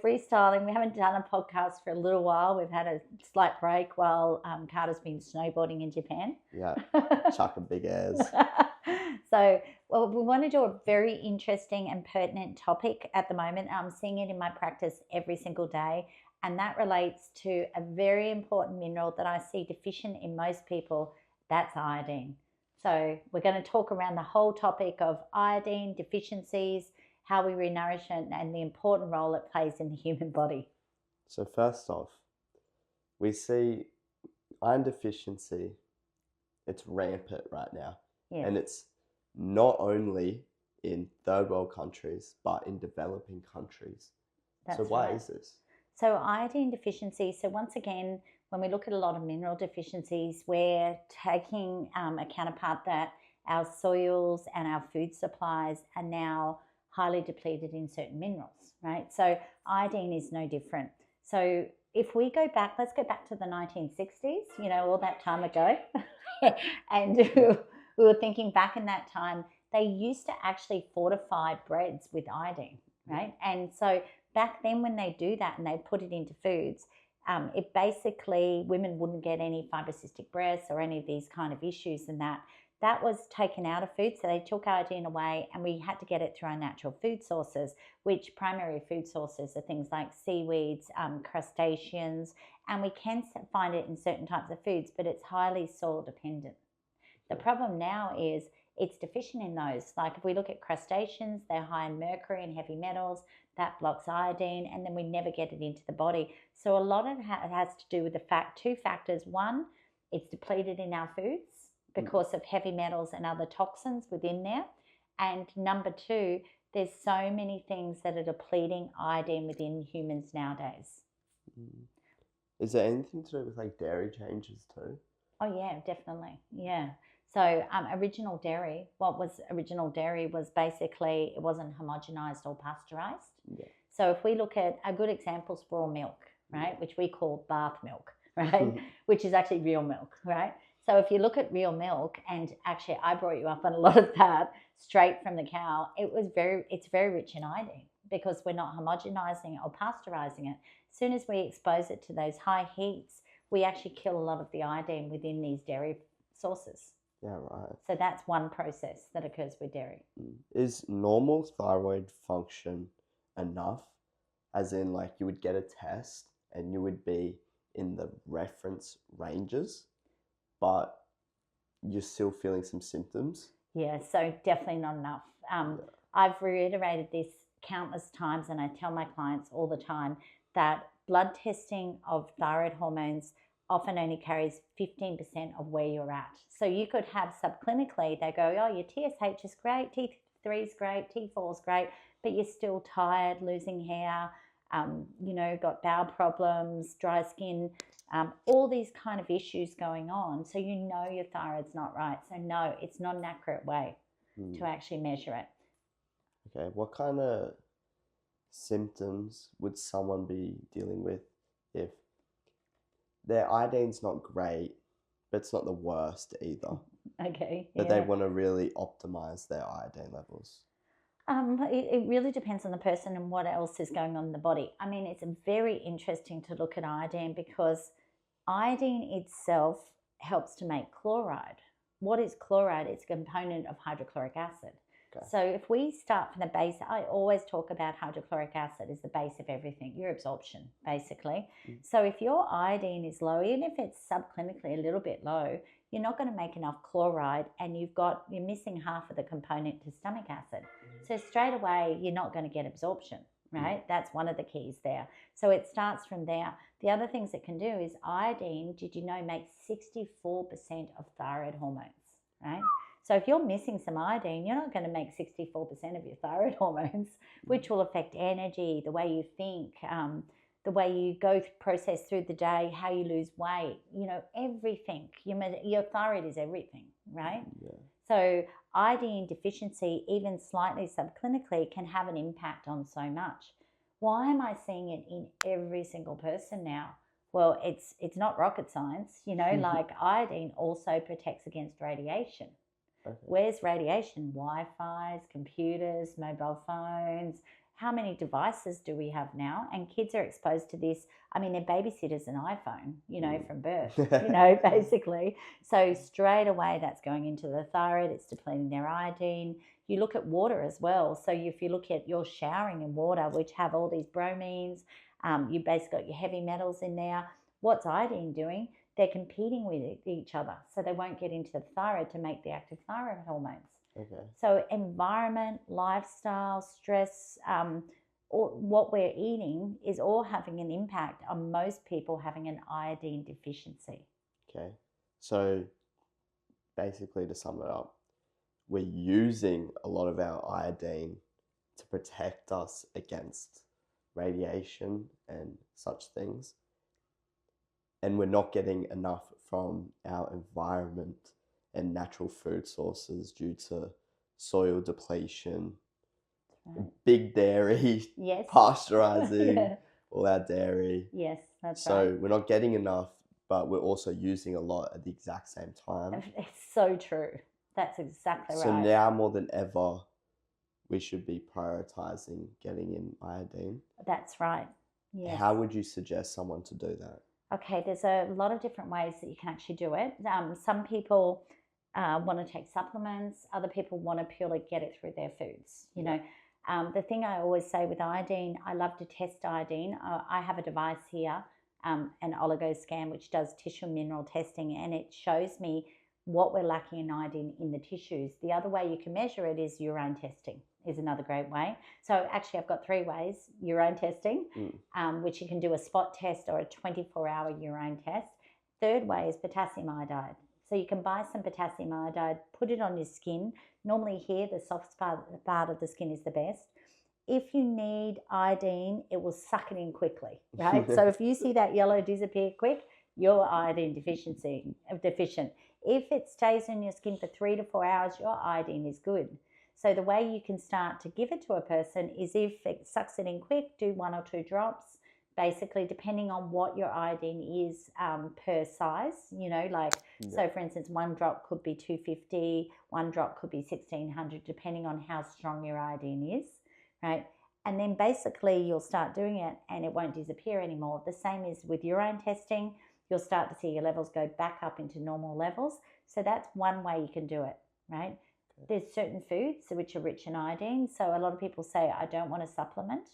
freestyling. We haven't done a podcast for a little while. We've had a slight break while Carter's been snowboarding in Japan. Yeah, chucking big airs. So, well, we want to do a very interesting and pertinent topic at the moment. I'm seeing it in my practice every single day, and that relates to a very important mineral that I see deficient in most people. That's iodine. So we're going to talk around the whole topic of iodine deficiencies, how we renourish it, and the important role it plays in the human body. So first off, we see iron deficiency, it's rampant right now. Yes. And it's not only in third world countries, but in developing countries. That's so why right. is this? So iodine deficiency, so once again, when we look at a lot of mineral deficiencies, we're taking a counterpart that our soils and our food supplies are now highly depleted in certain minerals, right? So iodine is no different. So if we go back, let's go back to the 1960s, all that time ago. And we were thinking back in that time, they used to actually fortify breads with iodine, right? And so back then when they do that and they put it into foods, it basically, women wouldn't get any fibrocystic breasts or any of these kind of issues, and that was taken out of food. So they took iodine away, and we had to get it through our natural food sources, which primary food sources are things like seaweeds, crustaceans, and we can find it in certain types of foods, but it's highly soil dependent. The problem now is it's deficient in those. Like if we look at crustaceans, they're high in mercury and heavy metals. That blocks iodine, and then we never get it into the body. So a lot of it has to do with two factors. One, it's depleted in our foods because of heavy metals and other toxins within there. And number two, there's so many things that are depleting iodine within humans nowadays. Is there anything to do with like dairy changes too? Oh yeah, definitely. Yeah. So original dairy, what was original dairy was basically, it wasn't homogenized or pasteurized. Yeah. So if we look at a good example is raw milk, right, which we call bath milk, right, which is actually real milk, right? So if you look at real milk, and actually I brought you up on a lot of that straight from the cow, it's very rich in iodine because we're not homogenizing it or pasteurizing it. As soon as we expose it to those high heats, we actually kill a lot of the iodine within these dairy sources. Yeah, right. So that's one process that occurs with dairy. Is normal thyroid function enough? As in, like, you would get a test and you would be in the reference ranges, but you're still feeling some symptoms? Yeah, so definitely not enough. I've reiterated this countless times, and I tell my clients all the time that blood testing of thyroid hormones often only carries 15% of where you're at. So you could have subclinically, they go, oh, your TSH is great, T3 is great, T4 is great, but you're still tired, losing hair, got bowel problems, dry skin, all these kind of issues going on. So your thyroid's not right. So no, it's not an accurate way to actually measure it. Okay, what kind of symptoms would someone be dealing with if their iodine's not great, but it's not the worst either? Okay. But they want to really optimize their iodine levels. It really depends on the person and what else is going on in the body. I mean, it's very interesting to look at iodine because iodine itself helps to make chloride. What is chloride? It's a component of hydrochloric acid. Okay. So if we start from the base, I always talk about hydrochloric acid as the base of everything, your absorption, basically. So if your iodine is low, even if it's subclinically a little bit low, you're not going to make enough chloride, and you're missing half of the component to stomach acid. So straight away, you're not going to get absorption, right? That's one of the keys there. So it starts from there. The other things it can do is iodine, did you know, makes 64% of thyroid hormones, right? So if you're missing some iodine, you're not going to make 64% of your thyroid hormones, which will affect energy, the way you think, the way you process through the day, how you lose weight, everything. Your thyroid is everything, right? Yeah. So iodine deficiency, even slightly subclinically, can have an impact on so much. Why am I seeing it in every single person now? Well, it's not rocket science, like iodine also protects against radiation. Okay. Where's radiation? Wi-Fi's, computers, mobile phones. how many devices do we have now? And kids are exposed to this. I mean, their babysitter's an iPhone, from birth, basically. So straight away that's going into the thyroid, it's depleting their iodine. You look at water as well. So if you look at your showering in water, which have all these bromines, you basically got your heavy metals in there. What's iodine doing? They're competing with each other. So they won't get into the thyroid to make the active thyroid hormones. Okay. So environment, lifestyle, stress, what we're eating is all having an impact on most people having an iodine deficiency. Okay. So basically, to sum it up, we're using a lot of our iodine to protect us against radiation and such things. And we're not getting enough from our environment and natural food sources due to soil depletion, big dairy, yes, pasteurizing all our dairy. Yes, that's so right. So we're not getting enough, but we're also using a lot at the exact same time. It's so true. That's exactly right. So now more than ever, we should be prioritizing getting in iodine. That's right. Yes. How would you suggest someone to do that? Okay, there's a lot of different ways that you can actually do it. Some people want to take supplements. Other people want to purely get it through their foods. The thing I always say with iodine, I love to test iodine. I have a device here, an oligoscan, which does tissue mineral testing, and it shows me what we're lacking in iodine in the tissues. The other way you can measure it is urine testing, is another great way. So actually I've got 3 ways. Urine testing, which you can do a spot test or a 24-hour urine test. Third way is potassium iodide. So you can buy some potassium iodide, put it on your skin. Normally here, the soft part of the skin is the best. If you need iodine, it will suck it in quickly, right? So if you see that yellow disappear quick, you're iodine deficient. If it stays in your skin for 3 to 4 hours, your iodine is good. So the way you can start to give it to a person is if it sucks it in quick, do 1 or 2 drops, basically depending on what your iodine is per size, So for instance, 1 drop could be 250, 1 drop could be 1600, depending on how strong your iodine is, right? And then basically you'll start doing it and it won't disappear anymore. The same is with urine testing. You'll start to see your levels go back up into normal levels. So that's one way you can do it, right? There's certain foods which are rich in iodine. So a lot of people say, I don't want to supplement.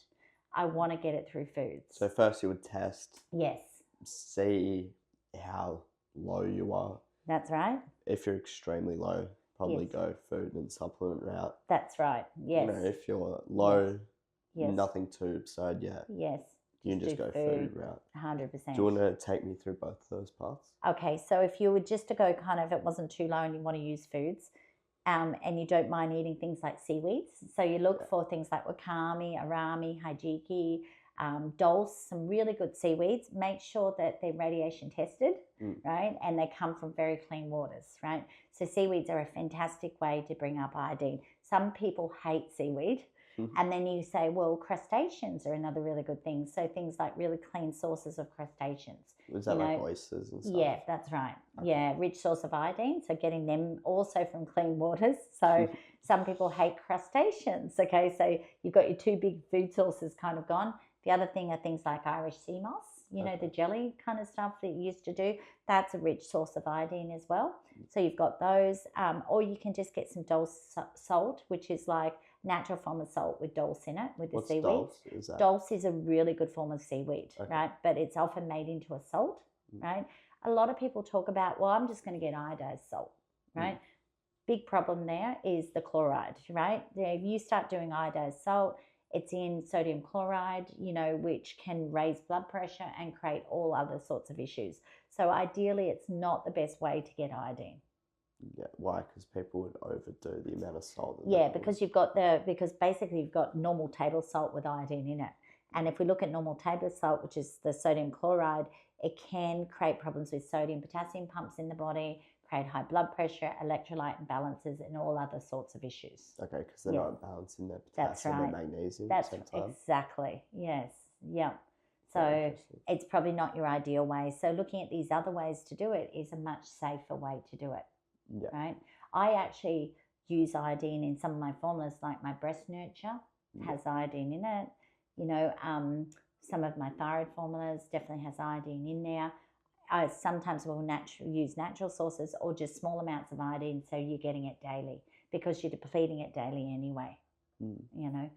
I want to get it through foods. So first you would test. Yes. See how low you are. That's right. If you're extremely low, probably go food and supplement route. That's right. Yes. If you're low, nothing too absurd yet. Yes. You can just go food route. 100%. Do you want to take me through both of those parts? Okay, so if you were just to go if it wasn't too low and you want to use foods, and you don't mind eating things like seaweeds, so you look for things like wakame, arami, hijiki, dulse, some really good seaweeds. Make sure that they're radiation tested, right? And they come from very clean waters, right? So seaweeds are a fantastic way to bring up iodine. Some people hate seaweed. And then you say, well, crustaceans are another really good thing. So things like really clean sources of crustaceans. Was that like oysters and stuff? Yeah, that's right. Okay. Yeah, rich source of iodine. So getting them also from clean waters. So some people hate crustaceans. Okay, so you've got your 2 big food sources kind of gone. The other thing are things like Irish sea moss, the jelly kind of stuff that you used to do. That's a rich source of iodine as well. So you've got those. Or you can just get some dulse salt, which is like natural form of salt with dulse in it, with the seaweed. Dulse is that? Dulse is a really good form of seaweed, right? But it's often made into a salt, right? A lot of people talk about, well, I'm just going to get iodized salt, right? Big problem there is the chloride, right? If you start doing iodized salt, it's in sodium chloride, which can raise blood pressure and create all other sorts of issues. So ideally, it's not the best way to get iodine. Yeah, why? Because people would overdo the amount of salt. Because basically you've got normal table salt with iodine in it. And if we look at normal table salt, which is the sodium chloride, it can create problems with sodium potassium pumps in the body, create high blood pressure, electrolyte imbalances, and all other sorts of issues. Okay, because they're not balancing their potassium and magnesium at the same time. Exactly. Yes. Yeah. So it's probably not your ideal way. So looking at these other ways to do it is a much safer way to do it. Yeah. Right. I actually use iodine in some of my formulas, like my breast nurture. has iodine in it. You know, some of my thyroid formulas definitely has iodine in there. I sometimes will use natural sources or just small amounts of iodine, so you're getting it daily because you're depleting it daily anyway. You know,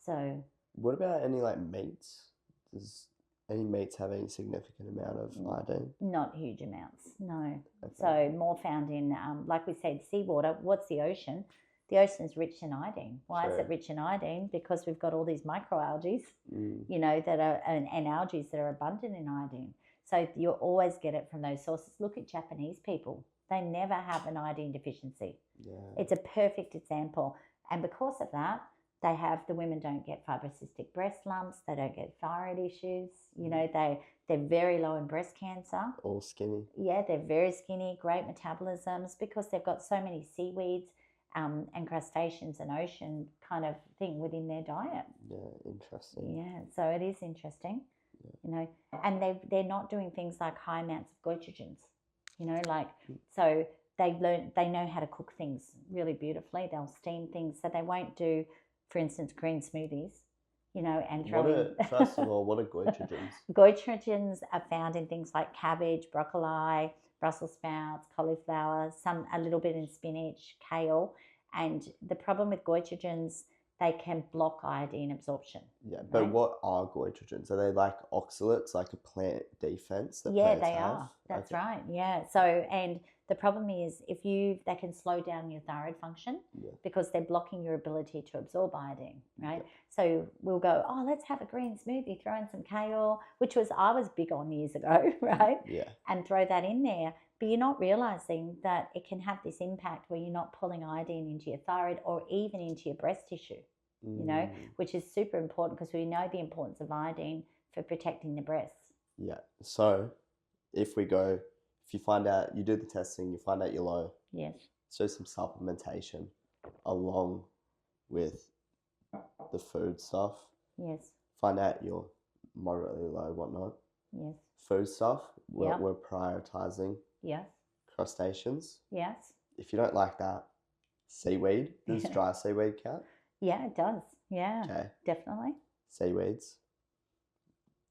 so. What about any like meats? Does any meats have any significant amount of iodine? Not huge amounts, no. Okay. So more found in, like we said, seawater. What's the ocean? The ocean's rich in iodine. Why is it rich in iodine? Because we've got all these microalgae, you know, that are and algae that are abundant in iodine. So you'll always get it from those sources. Look at Japanese people; they never have an iodine deficiency. Yeah. It's a perfect example, and because of that, the women don't get fibrocystic breast lumps. They don't get thyroid issues. You know, they're very low in breast cancer. All skinny. Yeah, they're very skinny, great metabolisms because they've got so many seaweeds and crustaceans and ocean kind of thing within their diet. Yeah, interesting. Yeah, so it is interesting, you know, and they're not doing things like high amounts of goitrogens, you know, like, so they know how to cook things really beautifully. They'll steam things, so they won't do, for instance, green smoothies, you know, and throw in. First of all, what are goitrogens? Goitrogens are found in things like cabbage, broccoli, Brussels sprouts, cauliflower, a little bit in spinach, kale. And the problem with goitrogens, they can block iodine absorption. Yeah, but right? What are goitrogens? Are they like oxalates, like a plant defense that plants they have? Are. That's right. Yeah. So, and the problem is they can slow down your thyroid function because they're blocking your ability to absorb iodine, right? Yeah. So we'll go, oh, let's have a green smoothie, throw in some kale, which I was big on years ago, right? Yeah. And throw that in there. But you're not realizing that it can have this impact where you're not pulling iodine into your thyroid or even into your breast tissue, you know, which is super important because we know the importance of iodine for protecting the breasts. Yeah. So if you find out, you do the testing, you find out you're low. Yes. So some supplementation along with the food stuff. Yes. Find out you're moderately low, whatnot. Yes. Food stuff, we're prioritizing. Yes. Crustaceans. Yes. If you don't like that, seaweed. Does dry seaweed count? Yeah, it does. Yeah. Okay. Definitely. Seaweeds.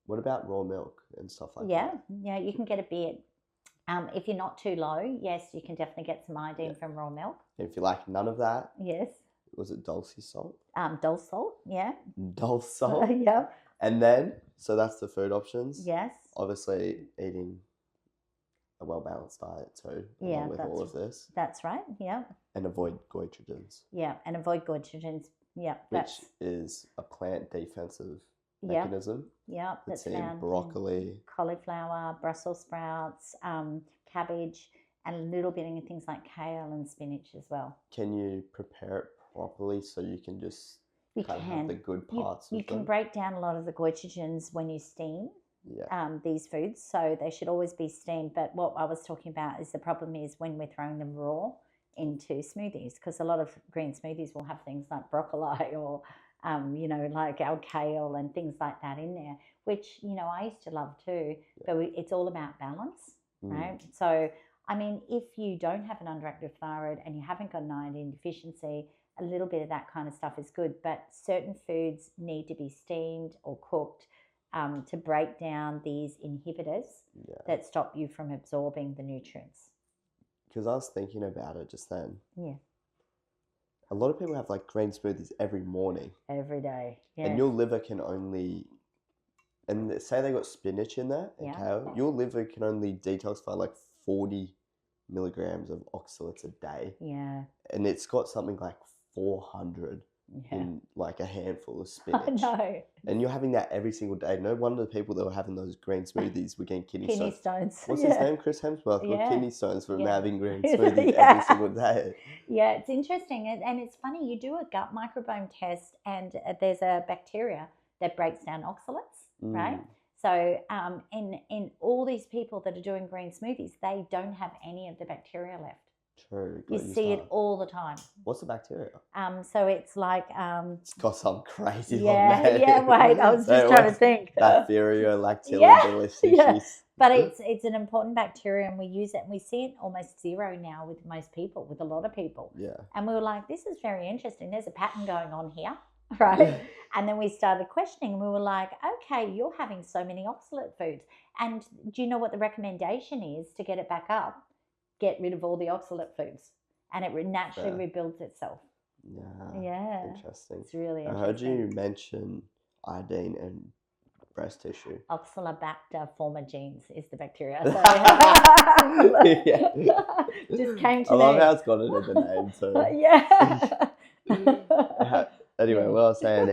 What about raw milk and stuff like that? Yeah, you can get a bit. If you're not too low, yes, you can definitely get some iodine from raw milk. And if you like none of that, yes. Was it dulse salt? Dulse salt, yeah. Dulse salt? Yeah. And then, so that's the food options. Yes. Obviously, eating a well-balanced diet too, along with all of this. That's right, yeah. And avoid goitrogens. Yeah, and avoid goitrogens, yeah. Which is a plant defensive mechanism. Yeah, that's in found broccoli, in cauliflower, Brussels sprouts, cabbage, and a little bit in things like kale and spinach as well. Can you prepare it properly so you can just have the good parts? You can break down a lot of the goitrogens when you steam these foods, so they should always be steamed. But what I was talking about is the problem is when we're throwing them raw into smoothies, because a lot of green smoothies will have things like broccoli or you know, like our kale and things like that in there, which, you know, I used to love too, but it's all about balance, right? So, I mean, if you don't have an underactive thyroid and you haven't got an iodine deficiency, a little bit of that kind of stuff is good, but certain foods need to be steamed or cooked to break down these inhibitors that stop you from absorbing the nutrients. Because I was thinking about it just then. Yeah. A lot of people have like green smoothies every morning. Every day. Yeah. And your liver can only, and say they got spinach in there and kale, your liver can only detoxify like 40 milligrams of oxalates a day. Yeah. And it's got something like 400 in like a handful of spinach. I know. And you're having that every single day. No wonder the people that were having those green smoothies were getting kidney stones. What's his name? Chris Hemsworth got kidney stones from having green smoothies every single day. Yeah, it's interesting. And it's funny, you do a gut microbiome test and there's a bacteria that breaks down oxalates, right? So in all these people that are doing green smoothies, they don't have any of the bacteria left. True. You see it all the time. What's the bacteria? So it's like it's got some crazy long name. Yeah, wait, I was just trying to think. Bacteria, lactobacillus. But it's an important bacteria and we use it and we see it almost zero now with most people, with a lot of people. Yeah. And we were like, this is very interesting. There's a pattern going on here. right? And then we started questioning, and we were like, okay, you're having so many oxalate foods. And do you know what the recommendation is to get it back up? Get rid of all the oxalate foods, and it naturally Fair. rebuilds itself. Yeah. Yeah. Interesting. It's really I interesting. heard you mention iodine and breast tissue. Oxalobacter formagenes is the bacteria. Yeah. Just came to I love me. how it's got it in the name too. Yeah. Anyway, Yeah. what I was saying,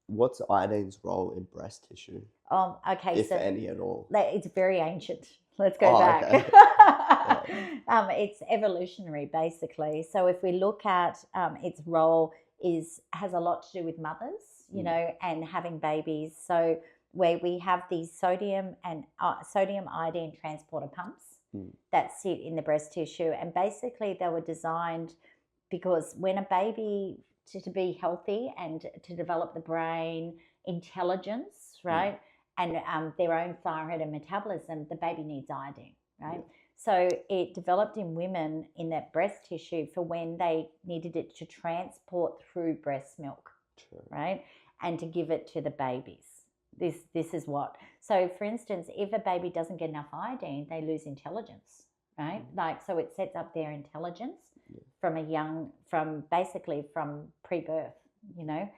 what's iodine's role in breast tissue, Okay, if so any at all? it's very ancient. Let's go Oh, back. okay. It's evolutionary, basically. So if we look at its role, has a lot to do with mothers, you know, and having babies. So where we have these sodium iodine transporter pumps that sit in the breast tissue, and basically they were designed because when a baby to be healthy and to develop the brain, intelligence, right, and their own thyroid and metabolism, the baby needs iodine, right? So it developed in women in that breast tissue for when they needed it to transport through breast milk, right, and to give it to the babies. This is what. So for instance, if a baby doesn't get enough iodine, they lose intelligence, right? Like, so it sets up their intelligence from basically from pre-birth, you know.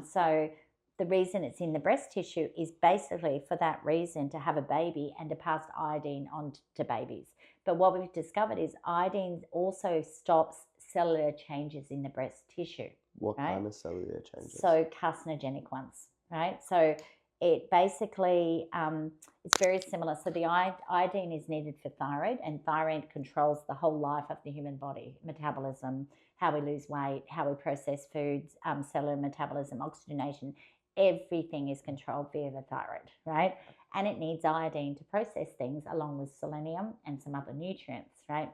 So the reason it's in the breast tissue is basically for that reason, to have a baby and to pass iodine on to babies. But what we've discovered is iodine also stops cellular changes in the breast tissue. What kind of cellular changes? So carcinogenic ones, right? So it basically, it's very similar. So the iodine is needed for thyroid, and thyroid controls the whole life of the human body, metabolism, how we lose weight, how we process foods, cellular metabolism, oxygenation. Everything is controlled via the thyroid, right? And it needs iodine to process things along with selenium and some other nutrients, right?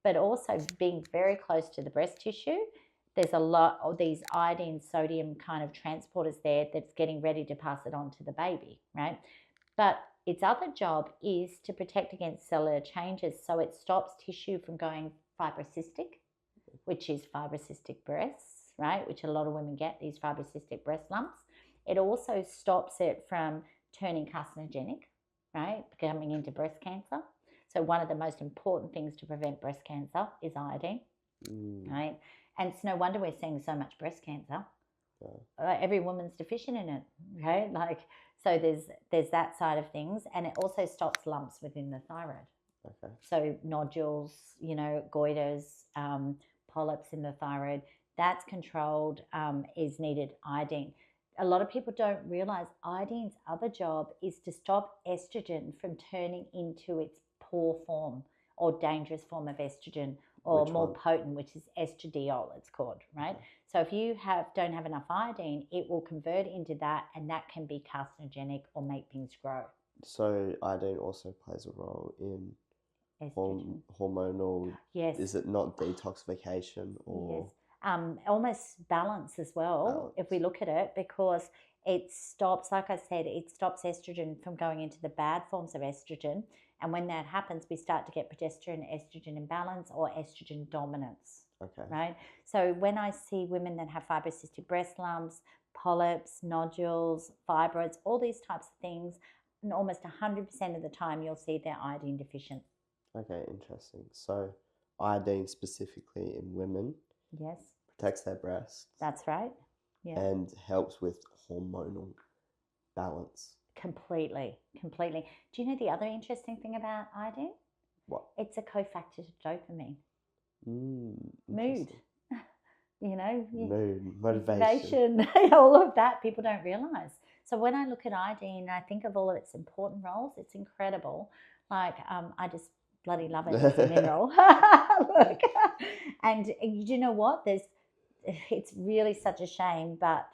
But also being very close to the breast tissue, there's a lot of these iodine sodium kind of transporters there that's getting ready to pass it on to the baby, right? But its other job is to protect against cellular changes. So it stops tissue from going fibrocystic, which is fibrocystic breasts, right? Which a lot of women get, these fibrocystic breast lumps. It also stops it from turning carcinogenic, right? Coming into breast cancer. So one of the most important things to prevent breast cancer is iodine, right? And it's no wonder we're seeing so much breast cancer. Every woman's deficient in it, right? Like, so there's that side of things, and it also stops lumps within the thyroid. Okay. So nodules, you know, goiters, polyps in the thyroid, that's controlled, is needed iodine. A lot of people don't realize iodine's other job is to stop estrogen from turning into its poor form or dangerous form of estrogen, or more potent, which is estradiol, it's called, right? So if you don't have enough iodine, it will convert into that, and that can be carcinogenic or make things grow. So iodine also plays a role in hormonal. Yes. Is it not detoxification or? Yes. Almost balance as well, if we look at it, because it stops, like I said, it stops estrogen from going into the bad forms of estrogen. And when that happens, we start to get progesterone estrogen imbalance or estrogen dominance. Okay. Right? So when I see women that have fibrocystic breast lumps, polyps, nodules, fibroids, all these types of things, and almost 100% of the time you'll see they're iodine deficient. Okay, interesting. So iodine specifically in women, yes, protects their breasts. That's right. Yeah. And helps with hormonal balance. Completely. Do you know the other interesting thing about iodine? What? It's a cofactor to dopamine. Mood. You know? Mood, motivation. All of that people don't realise. So when I look at iodine, I think of all of its important roles. It's incredible. Like, I just bloody love it as a mineral. Look. And you know what? It's really such a shame, but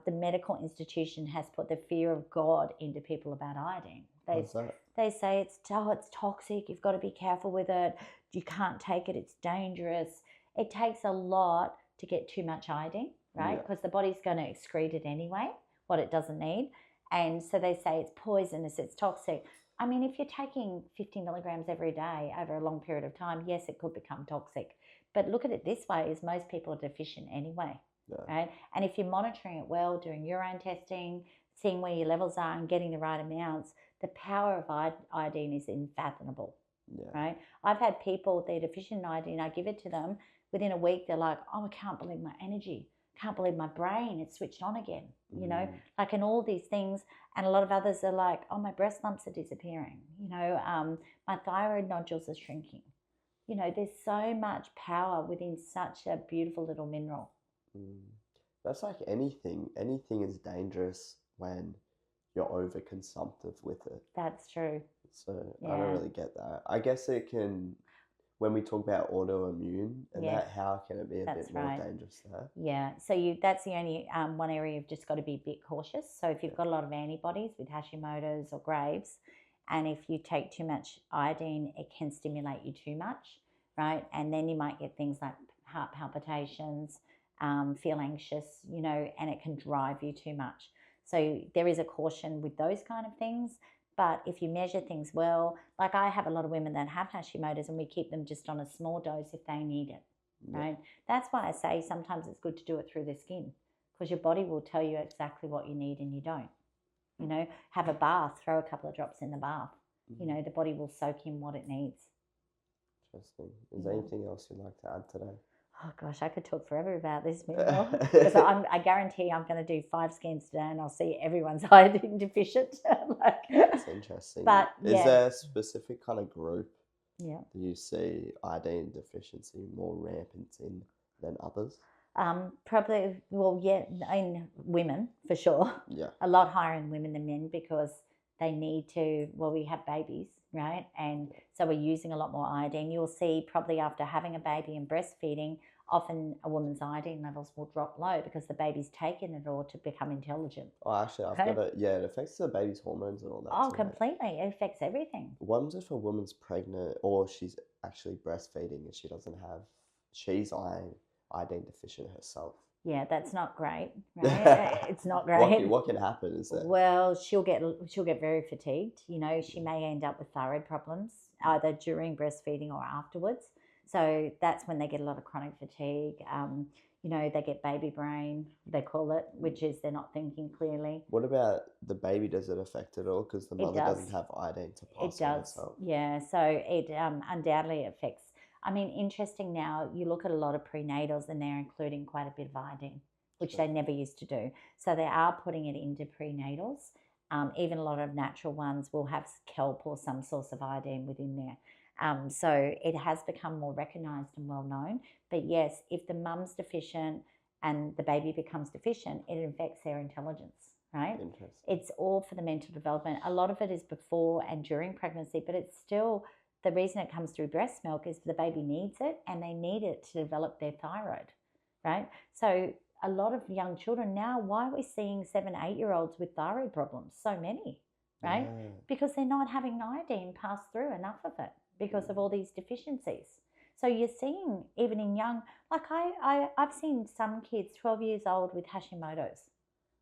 the medical institution has put the fear of God into people about iodine. What's that? They say it's toxic, you've got to be careful with it, you can't take it, it's dangerous. It takes a lot to get too much iodine, right? Because the body's going to excrete it anyway, what it doesn't need. And so they say it's poisonous, it's toxic. I mean, if you're taking 50 milligrams every day over a long period of time, yes, it could become toxic. But look at it this way, is most people are deficient anyway. Yeah. right? And if you're monitoring it well, doing urine testing, seeing where your levels are and getting the right amounts, the power of iodine is unfathomable, Yeah. right? I've had people, they're deficient in iodine, I give it to them, within a week, they're like, oh, I can't believe my energy. Can't believe my brain, it's switched on again, you know, like, and all these things. And a lot of others are like, oh, my breast lumps are disappearing, you know, my thyroid nodules are shrinking. You know, there's so much power within such a beautiful little mineral. That's like anything. Anything is dangerous when you're overconsumptive with it. That's true. So I Yeah. don't really get that. I guess it can, when we talk about autoimmune and Yes, that, how can it be a that's bit more right. dangerous there? Yeah, so that's the only one area you've just got to be a bit cautious. So if you've got a lot of antibodies with Hashimoto's or Graves', and if you take too much iodine, it can stimulate you too much, right? And then you might get things like heart palpitations, feel anxious, you know, and it can drive you too much. So there is a caution with those kind of things. But if you measure things well, like I have a lot of women that have Hashimoto's and we keep them just on a small dose if they need it, right? That's why I say sometimes it's good to do it through the skin, because your body will tell you exactly what you need and you don't. You know, have a bath, throw a couple of drops in the bath. You know, the body will soak in what it needs. Interesting. Is there anything else you'd like to add today? Oh gosh, I could talk forever about this mineral, because I guarantee I'm going to do 5 scans today and I'll see everyone's iodine deficient. That's interesting. But is there a specific kind of group that you see iodine deficiency more rampant in than others? Probably, well, yeah, in women for sure. Yeah. A lot higher in women than men, because they need to, well, we have babies, right? And so we're using a lot more iodine. You'll see probably after having a baby and breastfeeding, often a woman's iodine levels will drop low because the baby's taken it all to become intelligent. Oh, actually, I've got it. Yeah, it affects the baby's hormones and all that. Oh, too, completely. It affects everything. What happens if a woman's pregnant or she's actually breastfeeding and she doesn't have, she's iodine deficient herself? Yeah, that's not great, right? It's not great. What can happen is that? Well, she'll get very fatigued. You know, she may end up with thyroid problems either during breastfeeding or afterwards. So that's when they get a lot of chronic fatigue. You know, they get baby brain, they call it, which is they're not thinking clearly. What about the baby? Does it affect it all? Because the mother doesn't have iodine to pass It on does. herself. Yeah, so it undoubtedly affects. I mean, interesting now, you look at a lot of prenatals and they're including quite a bit of iodine, which they never used to do. So they are putting it into prenatals. Even a lot of natural ones will have kelp or some source of iodine within there. So it has become more recognised and well known. But yes, if the mum's deficient and the baby becomes deficient, it affects their intelligence, right? Interesting. It's all for the mental development. A lot of it is before and during pregnancy, but it's still, the reason it comes through breast milk is the baby needs it and they need it to develop their thyroid, right? So a lot of young children now, why are we seeing 7, 8-year-olds with thyroid problems? So many, right? Yeah. Because they're not having iodine pass through enough of it because of all these deficiencies. So you're seeing even in young, like I've seen some kids 12 years old with Hashimoto's,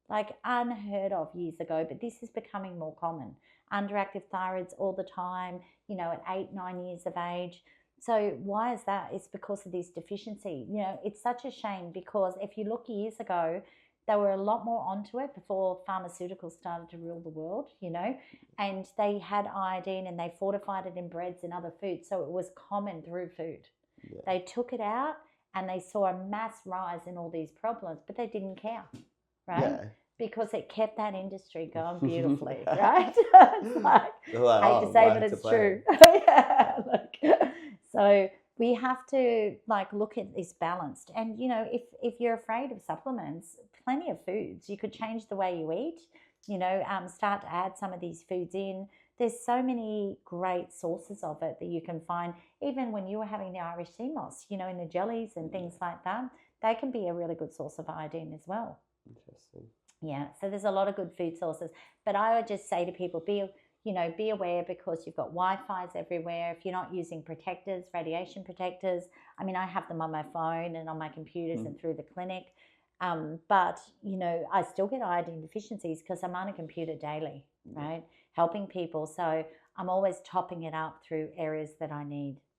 like unheard of years ago, but this is becoming more common. Underactive thyroids all the time, you know, at 8, 9 years of age. So why is that? It's because of this deficiency. You know, it's such a shame, because if you look years ago, they were a lot more onto it before pharmaceuticals started to rule the world, you know, and they had iodine and they fortified it in breads and other foods. So it was common through food. Yeah. They took it out and they saw a mass rise in all these problems, but they didn't care, right? Yeah. Because it kept that industry going beautifully, right? It's like, hate to say, but it's true. Yeah, so we have to look at this balanced. And, you know, if you're afraid of supplements, plenty of foods. You could change the way you eat, you know, start to add some of these foods in. There's so many great sources of it that you can find. Even when you were having the Irish sea moss, you know, in the jellies and things like that, they can be a really good source of iodine as well. Interesting. Yeah, so there's a lot of good food sources. But I would just say to people, be aware, because you've got Wi-Fi's everywhere. If you're not using protectors, radiation protectors, I mean, I have them on my phone and on my computers and through the clinic. But, you know, I still get iodine deficiencies because I'm on a computer daily, right, helping people. So I'm always topping it up through areas that I need.